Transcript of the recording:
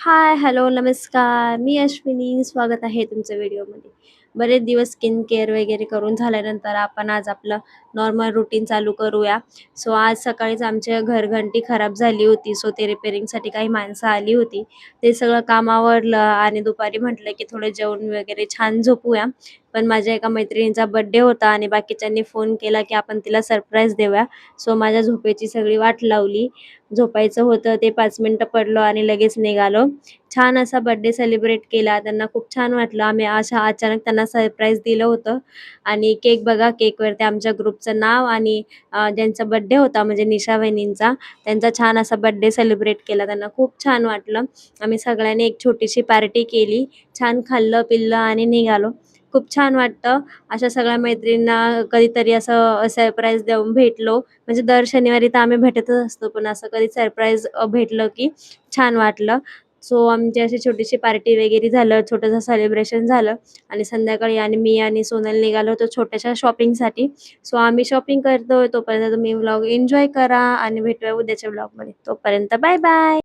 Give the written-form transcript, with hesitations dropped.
हाय, hello, नमस्कार. मी अश्विनी. स्वागत आहे तुमचं व्हिडिओमध्ये. बरेच दिवस स्किन केअर वगैरे करून झाल्यानंतर आपण आज आपलं नॉर्मल रुटीन चालू करूया. सो आज सकाळीच आमच्या घरघंटी खराब झाली होती. सो ते रिपेअरिंगसाठी काही माणसं आली होती. ते सगळं काम आवरलं आणि दुपारी म्हटलं की थोडं जेवण वगैरे छान झोपूया. पण माझ्या एका मैत्रिणीचा बर्थडे होता आणि बाकीच्यांनी फोन केला की आपण तिला सरप्राईज देऊया. सो माझ्या झोपेची सगळी वाट लावली. झोपायचं होतं ते 5 मिनिटं पडलो आणि लगेच निघालो. छान असा बर्थडे सेलिब्रेट केला. त्यांना खूप छान वाटलं. आम्ही अशा अचानक त्यांना सरप्राईज दिलं होतं आणि केक बघा, केकवरती आमच्या ग्रुपचं नाव आणि ज्यांचा बर्थडे होता म्हणजे निशा वहिनींचा, त्यांचा छान असा बर्थडे सेलिब्रेट केला. त्यांना खूप छान वाटलं. आम्ही सगळ्यांनी एक छोटीशी पार्टी केली. छान खाल्लं-पिल्लं आणि निघालो. खूप छान वाटतं. अशा सगळ्या मैत्रिणींना कधीतरी असं सरप्राईज देऊन भेटलो. म्हणजे दर शनिवारी तर आम्ही भेटतच असतो, पण असं कधी सरप्राईज भेटलं की छान वाटलं. सो आमची अशी छोटीशी पार्टी वगैरे झालं, छोटंसं सेलिब्रेशन झालं आणि संध्याकाळी आणि मी आणि सोनल निघालो होतो छोट्याशा शॉपिंगसाठी. सो आम्ही शॉपिंग करतोय. तोपर्यंत तुम्ही व्लॉग एन्जॉय करा आणि भेटूया उद्याच्या व्लॉगमध्ये. तोपर्यंत बाय बाय.